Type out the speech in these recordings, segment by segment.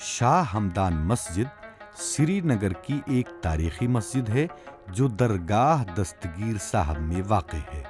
شاہ ہمدان مسجد سری نگر کی ایک تاریخی مسجد ہے جو درگاہ دستگیر صاحب میں واقع ہے۔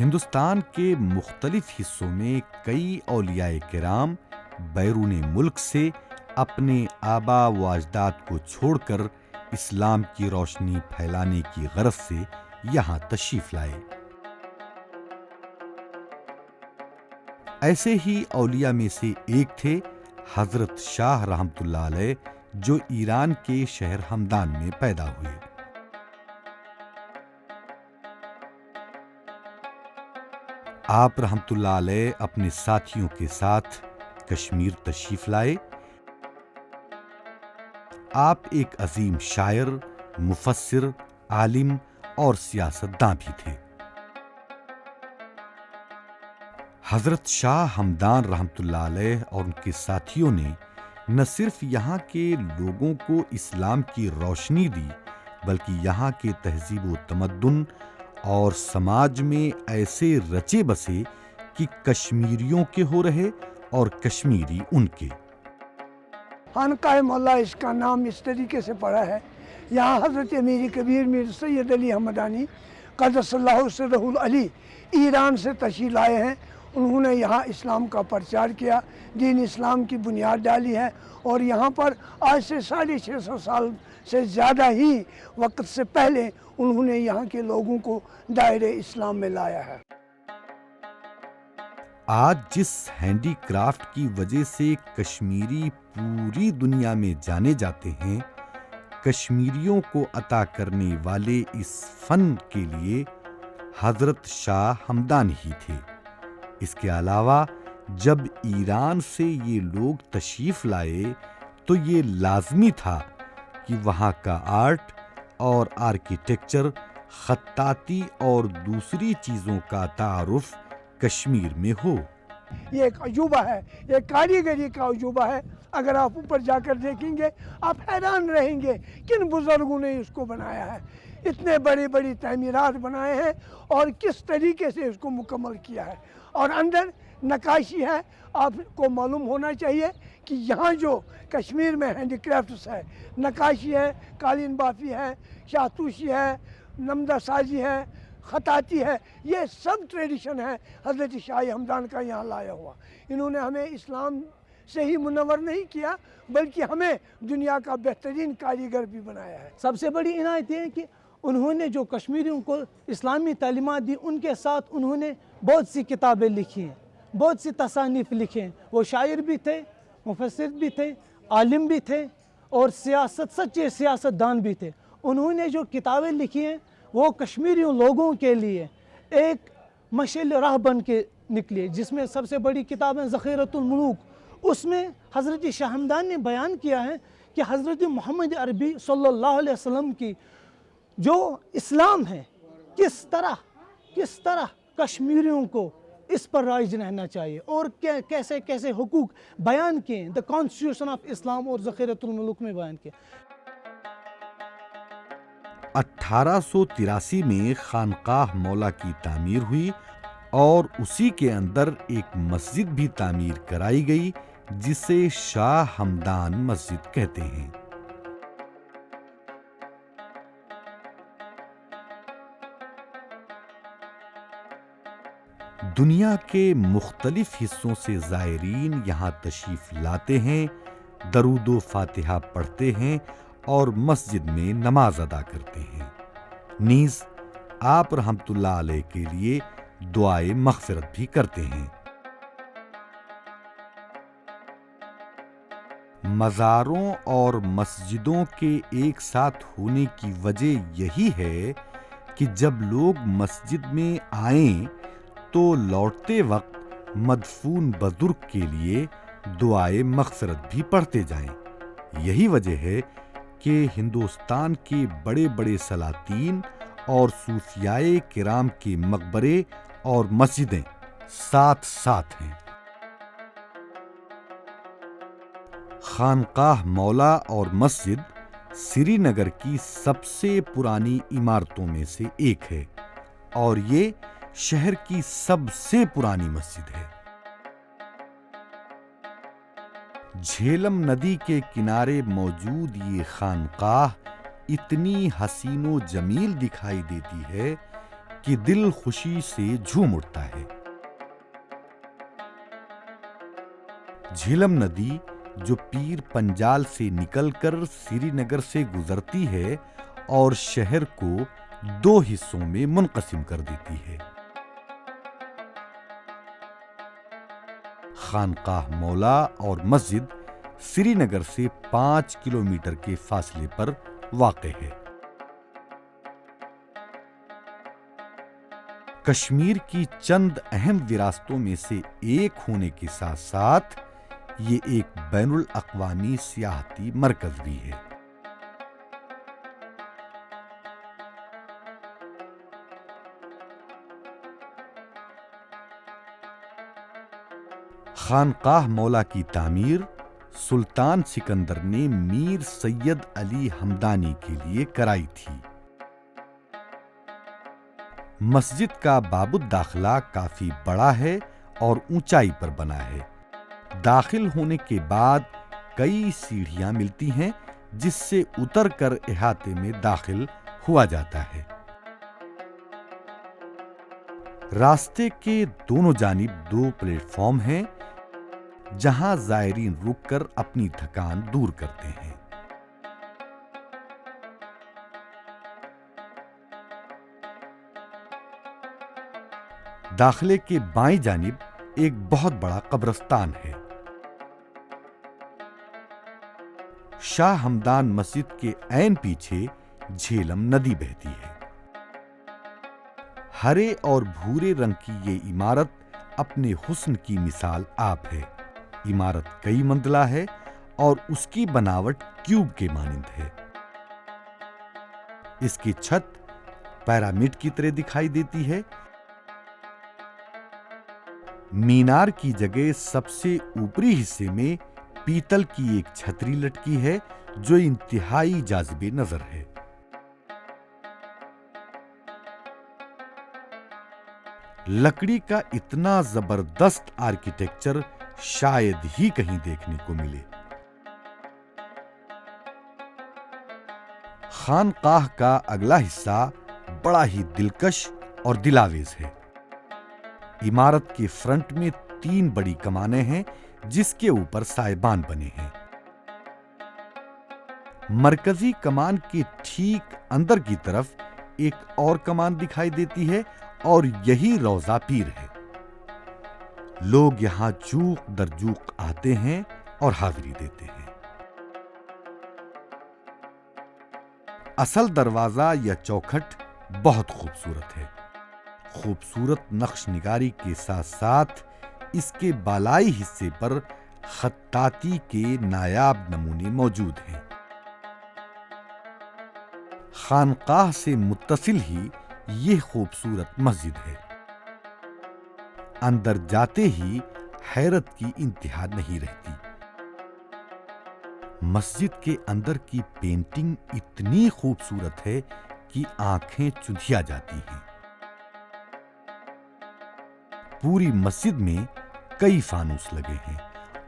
ہندوستان کے مختلف حصوں میں کئی اولیاء کرام بیرون ملک سے اپنے آبا و اجداد کو چھوڑ کر اسلام کی روشنی پھیلانے کی غرض سے یہاں تشریف لائے۔ ایسے ہی اولیاء میں سے ایک تھے حضرت شاہ رحمۃ اللہ علیہ، جو ایران کے شہر ہمدان میں پیدا ہوئے۔ آپ رحمۃ اللہ علیہ اپنے ساتھیوں کے ساتھ کشمیر تشریف لائے۔ آپ ایک عظیم شاعر، مفسر، عالم اور سیاستداں بھی تھے۔ حضرت شاہ ہمدان رحمۃ اللہ علیہ اور ان کے ساتھیوں نے نہ صرف یہاں کے لوگوں کو اسلام کی روشنی دی، بلکہ یہاں کے تہذیب و تمدن اور سماج میں ایسے رچے بسے کہ کشمیریوں کے ہو رہے اور کشمیری ان کے۔ خانقاہ مولا اس کا نام اس طریقے سے پڑا ہے، یہاں حضرت امیر کبیر میر سید علی حمدانی قدس اللہ سرہ العلی ایران سے تشریف لائے ہیں۔ انہوں نے یہاں اسلام کا پرچار کیا، دین اسلام کی بنیاد ڈالی ہے، اور یہاں پر آج سے 650 سال سے زیادہ ہی وقت سے پہلے انہوں نے یہاں کے لوگوں کو دائرے اسلام میں لایا ہے۔ آج جس ہینڈی کرافٹ کی وجہ سے کشمیری پوری دنیا میں جانے جاتے ہیں، کشمیریوں کو عطا کرنے والے اس فن کے لیے حضرت شاہ ہمدان ہی تھے۔ اس کے علاوہ جب ایران سے یہ لوگ تشریف لائے تو یہ لازمی تھا کہ وہاں کا آرٹ اور آرکیٹیکچر، خطاطی اور دوسری چیزوں کا تعارف کشمیر میں ہو۔ یہ ایک عجوبہ ہے، یہ کاریگری کا عجوبہ ہے۔ اگر آپ اوپر جا کر دیکھیں گے آپ حیران رہیں گے کن بزرگوں نے اس کو بنایا ہے، اتنے بڑی بڑی تعمیرات بنائے ہیں اور کس طریقے سے اس کو مکمل کیا ہے۔ اور اندر نقاشی ہے۔ آپ کو معلوم ہونا چاہیے کہ یہاں جو کشمیر میں ہینڈی کرافٹس ہے، نقاشی ہے، قالین بافی ہے، شاہتوشی ہے، نمدہ سازی ہے، خطاطی ہے، یہ سب ٹریڈیشن ہے حضرت شاہ ہمدان کا یہاں لایا ہوا۔ انہوں نے ہمیں اسلام سے ہی منور نہیں کیا بلکہ ہمیں دنیا کا بہترین کاریگر بھی بنایا ہے۔ سب سے بڑی عنایت یہ ہے کہ انہوں نے جو کشمیریوں کو اسلامی تعلیمات دی، ان کے ساتھ انہوں نے بہت سی کتابیں لکھی ہیں، بہت سی تصانیف لکھے ہیں۔ وہ شاعر بھی تھے، مفسر بھی تھے، عالم بھی تھے اور سچے سیاست دان بھی تھے۔ انہوں نے جو کتابیں لکھی ہیں وہ کشمیریوں لوگوں کے لیے ایک مشعل راہ بن کے نکلی، جس میں سب سے بڑی کتاب ہے ذخیرۃ الملوک۔ اس میں حضرت شاہ ہمدان نے بیان کیا ہے کہ حضرت محمد عربی صلی اللہ علیہ وسلم کی جو اسلام ہے کس طرح کشمیریوں کو اس پر رائج رہنا چاہیے اور کیسے کیسے حقوق بیان کیے، دا کانسٹیٹیوشن آف اسلام اور ذخیرۃ الملوک میں بیان کیے۔ 1883 میں خانقاہ مولا کی تعمیر ہوئی اور اسی کے اندر ایک مسجد بھی تعمیر کرائی گئی جسے شاہ ہمدان مسجد کہتے ہیں۔ دنیا کے مختلف حصوں سے زائرین یہاں تشریف لاتے ہیں، درود و فاتحہ پڑھتے ہیں اور مسجد میں نماز ادا کرتے ہیں، نیز آپ رحمت اللہ علیہ کے لیے دعائے مغفرت بھی کرتے ہیں۔ مزاروں اور مسجدوں کے ایک ساتھ ہونے کی وجہ یہی ہے کہ جب لوگ مسجد میں آئیں تو لوٹتے وقت مدفون بزرگ کے لیے دعائے مغفرت بھی پڑھتے جائیں۔ یہی وجہ ہے کہ ہندوستان کے بڑے بڑے سلاطین اور صوفیاء کرام کے مقبرے اور مسجدیں ساتھ ساتھ ہیں۔ خانقاہ مولا اور مسجد سری نگر کی سب سے پرانی عمارتوں میں سے ایک ہے اور یہ شہر کی سب سے پرانی مسجد ہے۔ جھیلم ندی کے کنارے موجود یہ خانقاہ اتنی حسین و جمیل دکھائی دیتی ہے کہ دل خوشی سے جھوم اٹھتا ہے۔ جھیلم ندی جو پیر پنجال سے نکل کر سری نگر سے گزرتی ہے اور شہر کو 2 حصوں میں منقسم کر دیتی ہے۔ خانقاہ مولا اور مسجد سری نگر سے 5 کلومیٹر کے فاصلے پر واقع ہے۔ کشمیر کی چند اہم وراثتوں میں سے ایک ہونے کے ساتھ ساتھ یہ ایک بین الاقوامی سیاحتی مرکز بھی ہے۔ خانقاہ مولا کی تعمیر سلطان سکندر نے میر سید علی ہمدانی کے لیے کرائی تھی۔ مسجد کا باب الداخلہ کافی بڑا ہے اور اونچائی پر بنا ہے۔ داخل ہونے کے بعد کئی سیڑھیاں ملتی ہیں جس سے اتر کر احاطے میں داخل ہوا جاتا ہے۔ راستے کے دونوں جانب 2 پلیٹ فارم ہیں جہاں زائرین رک کر اپنی تھکان دور کرتے ہیں۔ داخلے کے بائیں جانب ایک بہت بڑا قبرستان ہے۔ شاہ ہمدان مسجد کے عین پیچھے جھیلم ندی بہتی ہے۔ ہرے اور بھورے رنگ کی یہ عمارت اپنے حسن کی مثال آپ ہے۔ عمارت کئی منزلہ ہے اور اس کی بناوٹ کیوب کے مانند ہے۔ اس کی چھت پیرامڈ کی طرح دکھائی دیتی ہے۔ مینار کی جگہ سب سے اوپری حصے میں پیتل کی ایک چھتری لٹکی ہے جو انتہائی جاذب نظر ہے۔ لکڑی کا اتنا زبردست آرکیٹیکچر شاید ہی کہیں دیکھنے کو ملے۔ خانقاہ کا اگلا حصہ بڑا ہی دلکش اور دلاویز ہے۔ عمارت کے فرنٹ میں 3 بڑی کمانیں ہیں جس کے اوپر سائبان بنے ہیں۔ مرکزی کمان کے ٹھیک اندر کی طرف ایک اور کمان دکھائی دیتی ہے اور یہی روضہ پیر ہے۔ لوگ یہاں جوق در جوق آتے ہیں اور حاضری دیتے ہیں۔ اصل دروازہ یا چوکھٹ بہت خوبصورت ہے۔ خوبصورت نقش نگاری کے ساتھ ساتھ اس کے بالائی حصے پر خطاطی کے نایاب نمونے موجود ہیں۔ خانقاہ سے متصل ہی یہ خوبصورت مسجد ہے۔ اندر جاتے ہی حیرت کی انتہا نہیں رہتی۔ مسجد کے اندر کی پینٹنگ اتنی خوبصورت ہے کہ آنکھیں چندھیا جاتی ہیں۔ پوری مسجد میں کئی فانوس لگے ہیں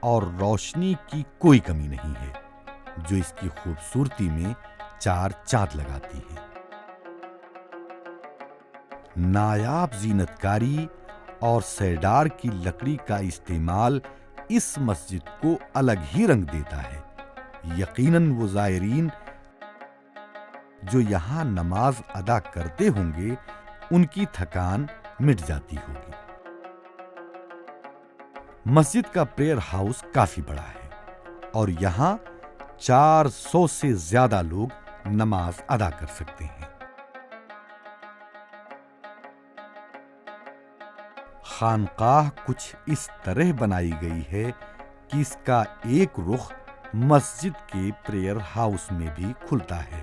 اور روشنی کی کوئی کمی نہیں ہے جو اس کی خوبصورتی میں 4 چاند لگاتی ہے۔ نایاب زینت کاری اور سیڈار کی لکڑی کا استعمال اس مسجد کو الگ ہی رنگ دیتا ہے۔ یقیناً وہ زائرین جو یہاں نماز ادا کرتے ہوں گے ان کی تھکان مٹ جاتی ہوگی۔ مسجد کا پریئر ہاؤس کافی بڑا ہے اور یہاں 400 سے زیادہ لوگ نماز ادا کر سکتے ہیں۔ خانقاہ کچھ اس طرح بنائی گئی ہے کہ اس کا ایک رخ مسجد کے پریئر ہاؤس میں بھی کھلتا ہے۔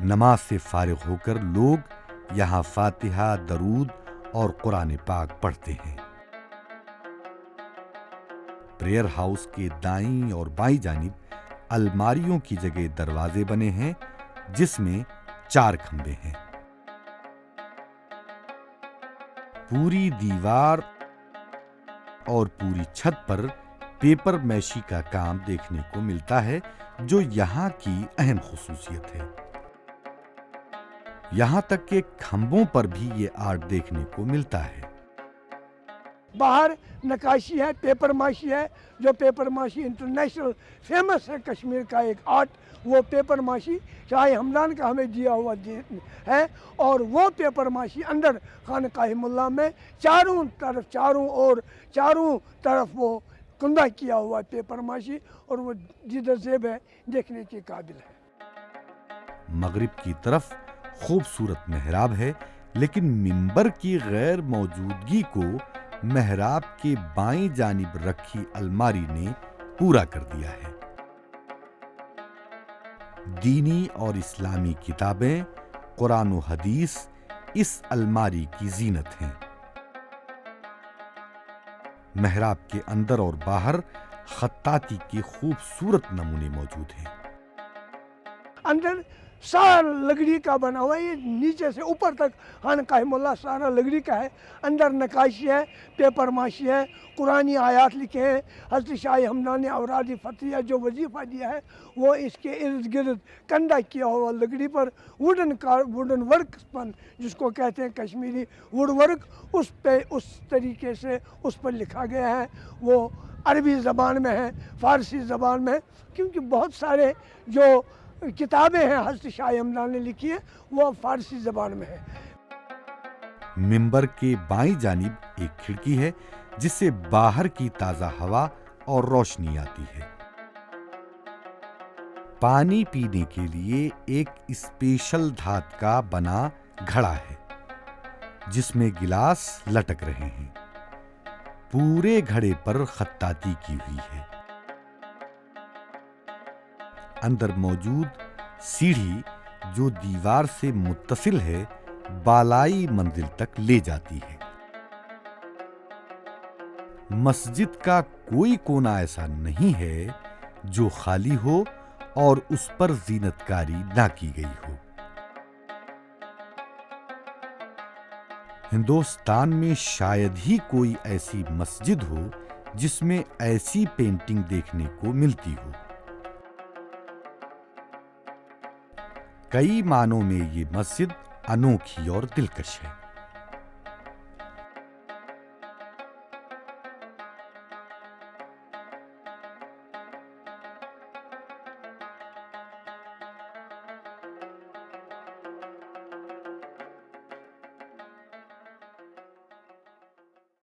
نماز سے فارغ ہو کر لوگ یہاں فاتحہ، درود اور قرآن پاک پڑھتے ہیں۔ پریئر ہاؤس کے دائیں اور بائیں جانب الماریوں کی جگہ دروازے بنے ہیں جس میں 4 کھمبے ہیں۔ پوری دیوار اور پوری چھت پر پیپر میشی کا کام دیکھنے کو ملتا ہے، جو یہاں کی اہم خصوصیت ہے۔ یہاں تک کہ کھمبوں پر بھی یہ آرٹ دیکھنے کو ملتا ہے۔ باہر نقاشی ہے، پیپر ماشی ہے، جو پیپر ماشی انٹرنیشنل فیمس ہے کشمیر کا ایک آرٹ، وہ پیپر ماشی شاہ ہمدان کا ہمیں دیا ہوا ہے، اور وہ پیپر ماشی اندر خانقاہ ملا میں چاروں طرف وہ کندہ کیا ہوا پیپر ماشی، اور وہ جدر زیب ہے، دیکھنے کے قابل ہے۔ مغرب کی طرف خوبصورت محراب ہے، لیکن منبر کی غیر موجودگی کو محراب کے بائیں جانب رکھی الماری نے پورا کر دیا ہے۔ دینی اور اسلامی کتابیں، قرآن و حدیث اس الماری کی زینت ہیں۔ محراب کے اندر اور باہر خطاطی کے خوبصورت نمونے موجود ہیں۔ اندر سارا لکڑی کا بنا ہوا ہے، یہ نیچے سے اوپر تک خانقاہ مولا سارا لکڑی کا ہے۔ اندر نقاشی ہے، پیپر ماشی ہے، قرآنی آیات لکھے ہیں۔ حضرت شاہ ہمدان نے اوراد فتحیہ جو وظیفہ دیا ہے، وہ اس کے ارد گرد کندہ کیا ہوا لکڑی پر ووڈن ورک جس کو کہتے ہیں کشمیری ووڈ ورک، اس طریقے سے اس پر لکھا گیا ہے۔ وہ عربی زبان میں ہے، فارسی زبان میں ہے، کیونکہ بہت سارے جو کتابیں ہیں حضرت شاہ ہمدان نے لکھی ہیں وہ فارسی زبان میں ہے۔ منبر کے بائیں جانب ایک کھڑکی ہے، جس سے باہر کی تازہ ہوا اور روشنی آتی ہے۔ پانی پینے کے لیے ایک اسپیشل دھات کا بنا گھڑا ہے، جس میں گلاس لٹک رہے ہیں۔ پورے گھڑے پر خطاطی کی ہوئی ہے۔ اندر موجود سیڑھی جو دیوار سے متصل ہے، بالائی منزل تک لے جاتی ہے۔ مسجد کا کوئی کونا ایسا نہیں ہے جو خالی ہو اور اس پر زینت کاری نہ کی گئی ہو۔ ہندوستان میں شاید ہی کوئی ایسی مسجد ہو جس میں ایسی پینٹنگ دیکھنے کو ملتی ہو۔ کئی معنوں میں یہ مسجد انوکھی اور دلکش ہے۔